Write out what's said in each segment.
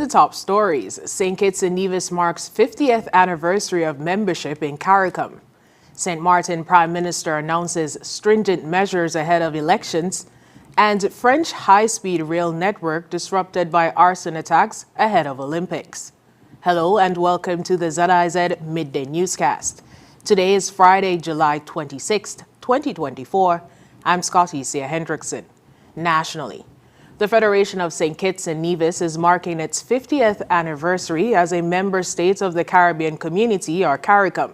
the top stories, St. Kitts and Nevis marks 50th anniversary of membership in CARICOM. St. Martin Prime Minister announces stringent measures ahead of elections, and French high-speed rail network disrupted by arson attacks ahead of Olympics. Hello and welcome to the ZIZ Midday Newscast. Today is Friday, July 26, 2024. I'm Scotticia Hendrickson. Nationally, the Federation of St. Kitts and Nevis is marking its 50th anniversary as a member state of the Caribbean Community, or CARICOM.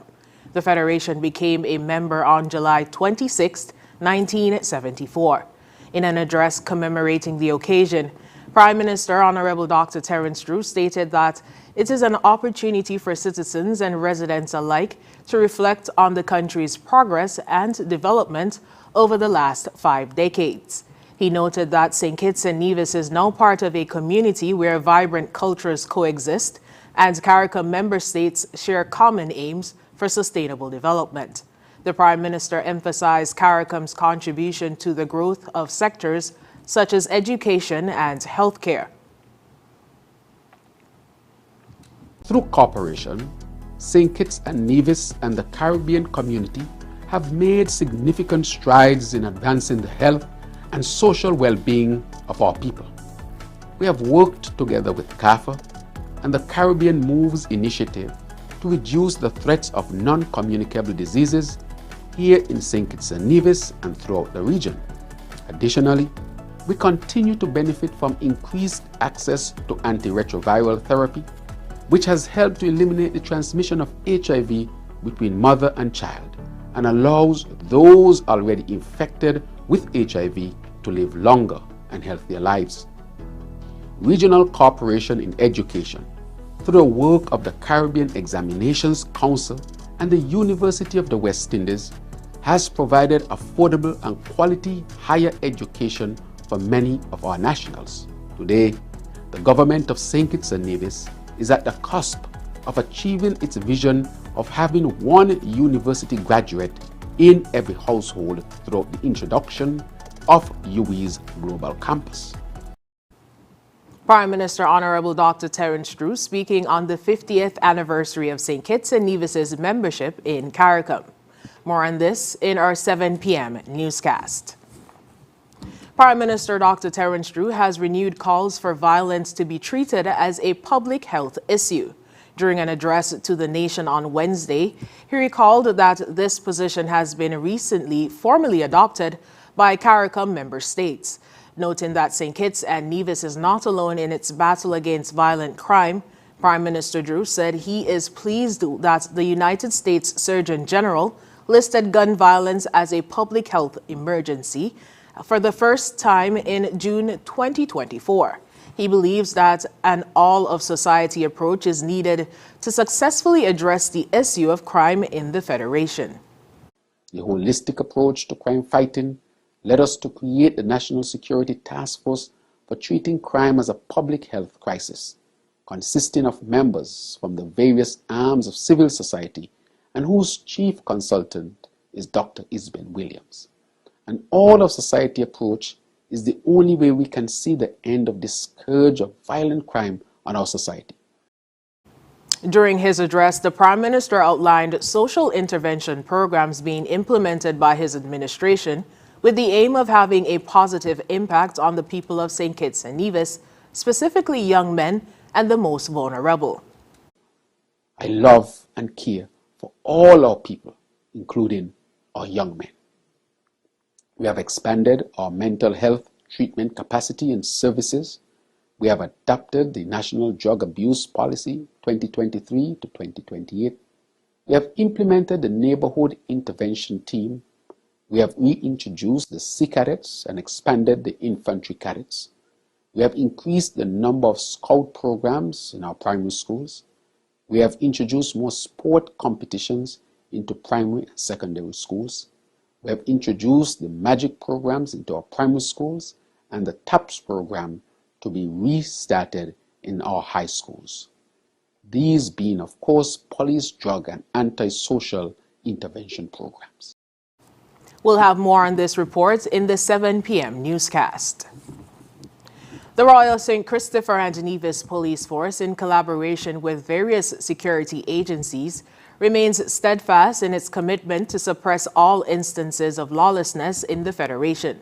The Federation became a member on July 26, 1974. In an address commemorating the occasion, Prime Minister Honorable Dr. Terence Drew stated that it is an opportunity for citizens and residents alike to reflect on the country's progress and development over the last 5 decades. He noted that St. Kitts and Nevis is now part of a community where vibrant cultures coexist and CARICOM member states share common aims for sustainable development. The Prime Minister emphasized CARICOM's contribution to the growth of sectors such as education and healthcare. Through cooperation, St. Kitts and Nevis and the Caribbean community have made significant strides in advancing the health and social well-being of our people. We have worked together with CAFA and the Caribbean Moves initiative to reduce the threats of non-communicable diseases here in St. Kitts and Nevis and throughout the region. Additionally, we continue to benefit from increased access to antiretroviral therapy, which has helped to eliminate the transmission of HIV between mother and child and allows those already infected with HIV to live longer and healthier lives. Regional cooperation in education through the work of the Caribbean Examinations Council and the University of the West Indies has provided affordable and quality higher education for many of our nationals. Today, the government of St. Kitts and Nevis is at the cusp of achieving its vision of having one university graduate in every household throughout the introduction of UWI's Global Campus. Prime Minister Honorable Dr. Terence Drew speaking on the 50th anniversary of St. Kitts and Nevis's membership in CARICOM. More on this in our 7 p.m. newscast. Prime Minister Dr. Terence Drew has renewed calls for violence to be treated as a public health issue. During an address to the nation on Wednesday, he recalled that this position has been recently formally adopted by CARICOM member states. Noting that St. Kitts and Nevis is not alone in its battle against violent crime, Prime Minister Drew said he is pleased that the United States Surgeon General listed gun violence as a public health emergency for the first time in June 2024. He believes that an all-of-society approach is needed to successfully address the issue of crime in the Federation. The holistic approach to crime fighting led us to create the National Security Task Force for treating crime as a public health crisis, consisting of members from the various arms of civil society and whose chief consultant is Dr. Isabel Williams. An all-of-society approach is the only way we can see the end of this scourge of violent crime on our society. During his address, the Prime Minister outlined social intervention programs being implemented by his administration with the aim of having a positive impact on the people of St. Kitts and Nevis, specifically young men and the most vulnerable. I love and care for all our people, including our young men. We have expanded our mental health treatment capacity and services. We have adopted the National Drug Abuse Policy 2023 to 2028. We have implemented the Neighborhood Intervention Team. We have reintroduced the Sea Cadets and expanded the Infantry Cadets. We have increased the number of Scout programs in our primary schools. We have introduced more sport competitions into primary and secondary schools. We have introduced the Magic programs into our primary schools and the TAPS program to be restarted in our high schools. These being, of course, police, drug, and antisocial intervention programs. We'll have more on this report in the 7 p.m. newscast. The Royal St. Christopher and Nevis Police Force, in collaboration with various security agencies, remains steadfast in its commitment to suppress all instances of lawlessness in the Federation.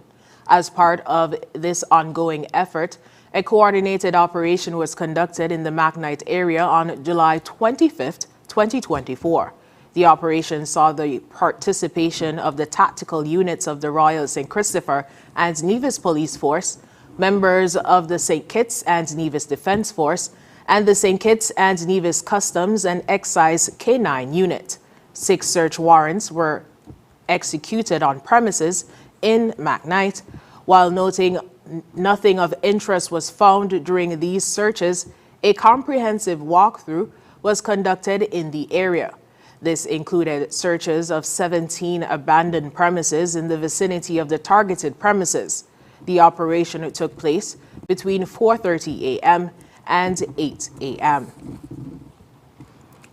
As part of this ongoing effort, a coordinated operation was conducted in the McKnight area on July 25, 2024. The operation saw the participation of the tactical units of the Royal St. Christopher and Nevis Police Force, members of the St. Kitts and Nevis Defense Force, and the St. Kitts and Nevis Customs and Excise K9 unit. 6 search warrants were executed on premises in McKnight, while noting nothing of interest was found during these searches. A comprehensive walkthrough was conducted in the area. This included searches of 17 abandoned premises in the vicinity of the targeted premises. The operation took place between 4:30 a.m. and 8 a.m.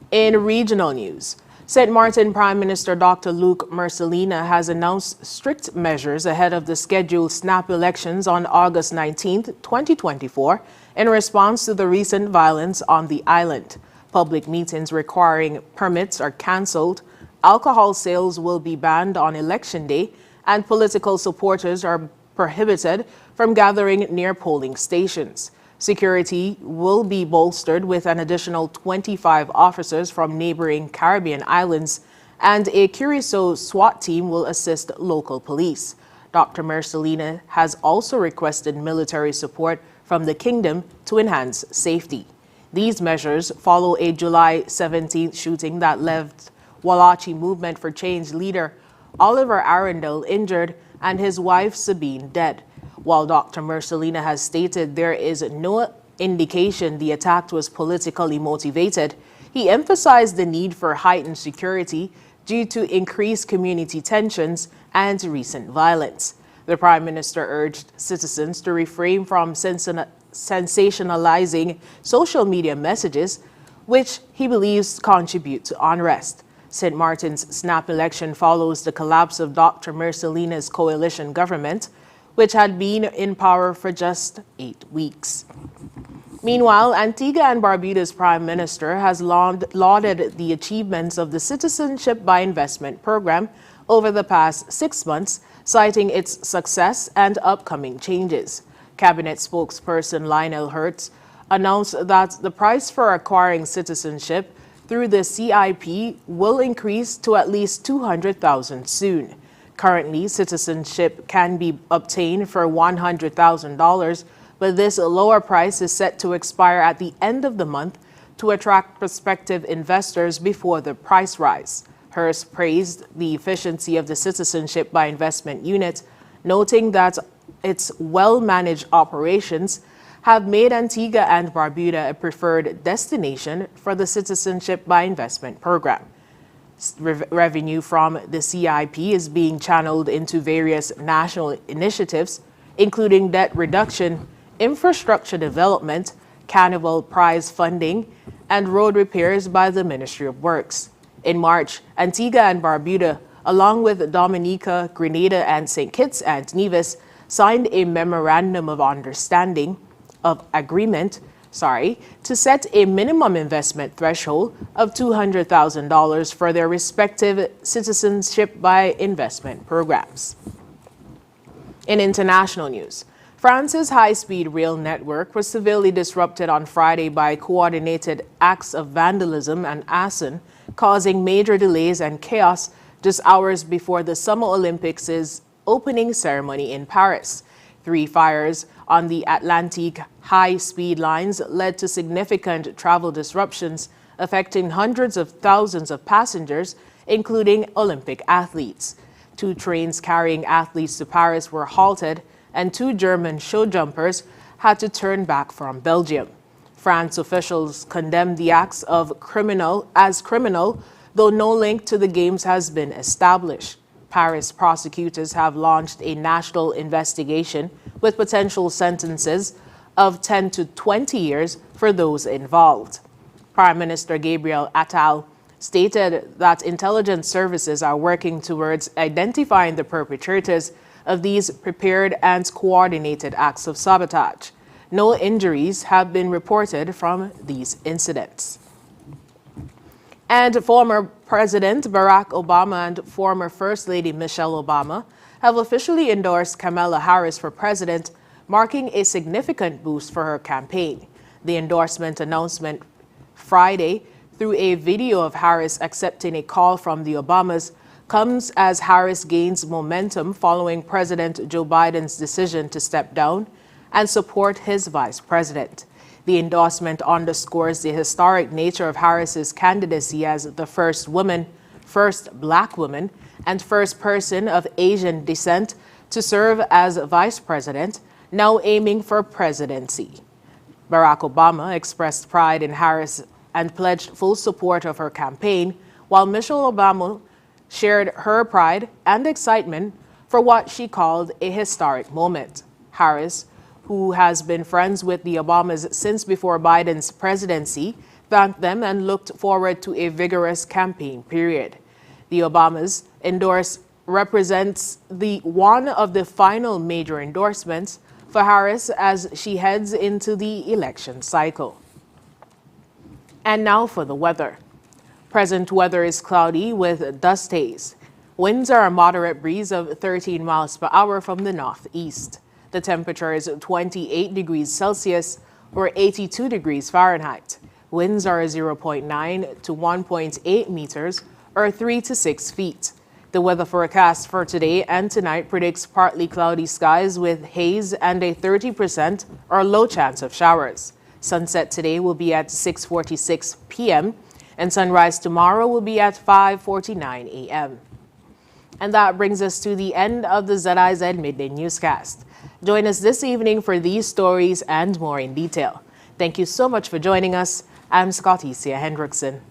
In regional news, St. Martin Prime Minister Dr. Luke Mercelina has announced strict measures ahead of the scheduled snap elections on August 19, 2024, in response to the recent violence on the island. Public meetings requiring permits are cancelled, alcohol sales will be banned on Election Day, and political supporters are prohibited from gathering near polling stations. Security will be bolstered with an additional 25 officers from neighboring Caribbean islands, and a Curacao SWAT team will assist local police. Dr. Mercelina has also requested military support from the kingdom to enhance safety. These measures follow a July 17th shooting that left Wallachi Movement for Change leader Oliver Arundel injured and his wife Sabine dead. While Dr. Mercelina has stated there is no indication the attack was politically motivated, he emphasized the need for heightened security due to increased community tensions and recent violence. The Prime Minister urged citizens to refrain from sensationalizing social media messages, which he believes contribute to unrest. St. Martin's snap election follows the collapse of Dr. Mercelina's coalition government, which had been in power for just 8 weeks. Meanwhile, Antigua and Barbuda's Prime Minister has lauded the achievements of the Citizenship by Investment program over the past 6 months, citing its success and upcoming changes. Cabinet spokesperson Lionel Hertz announced that the price for acquiring citizenship through the CIP will increase to at least $200,000 soon. Currently, citizenship can be obtained for $100,000, but this lower price is set to expire at the end of the month to attract prospective investors before the price rise. Hertz praised the efficiency of the Citizenship by Investment unit, noting that its well-managed operations have made Antigua and Barbuda a preferred destination for the Citizenship by Investment program. Revenue from the CIP is being channeled into various national initiatives, including debt reduction, infrastructure development, carnival prize funding, and road repairs by the Ministry of Works. In March, Antigua and Barbuda, along with Dominica, Grenada, and St. Kitts and Nevis, signed a memorandum of agreement to set a minimum investment threshold of $200,000 for their respective citizenship by investment programs. In international news, France's high-speed rail network was severely disrupted on Friday by coordinated acts of vandalism and arson, causing major delays and chaos just hours before the Summer Olympics' opening ceremony in Paris. 3 fires on the Atlantic high-speed lines led to significant travel disruptions, affecting hundreds of thousands of passengers, including Olympic athletes. 2 trains carrying athletes to Paris were halted, and 2 German show jumpers had to turn back from Belgium. France officials condemned the acts of criminal, though no link to the games has been established. Paris prosecutors have launched a national investigation with potential sentences of 10 to 20 years for those involved. Prime Minister Gabriel Attal stated that intelligence services are working towards identifying the perpetrators of these prepared and coordinated acts of sabotage. No injuries have been reported from these incidents. And former President Barack Obama and former First Lady Michelle Obama have officially endorsed Kamala Harris for president, marking a significant boost for her campaign. The endorsement announcement Friday through a video of Harris accepting a call from the Obamas comes as Harris gains momentum following President Joe Biden's decision to step down and support his vice president. The endorsement underscores the historic nature of Harris's candidacy as the first woman, first black woman, and first person of Asian descent to serve as vice president, now aiming for presidency. Barack Obama expressed pride in Harris and pledged full support of her campaign, while Michelle Obama shared her pride and excitement for what she called a historic moment. Harris, who has been friends with the Obamas since before Biden's presidency, thanked them and looked forward to a vigorous campaign period. The Obamas endorse represents one of the final major endorsements for Harris as she heads into the election cycle. And now for the weather. Present weather is cloudy with dust haze. Winds are a moderate breeze of 13 miles per hour from the northeast. The temperature is 28 degrees Celsius or 82 degrees Fahrenheit. Winds are 0.9 to 1.8 meters or 3 to 6 feet. The weather forecast for today and tonight predicts partly cloudy skies with haze and a 30% or low chance of showers. Sunset today will be at 6:46 p.m. and sunrise tomorrow will be at 5:49 a.m. And that brings us to the end of the ZIZ Midday Newscast. Join us this evening for these stories and more in detail. Thank you so much for joining us. I'm Scotticia Hendrickson.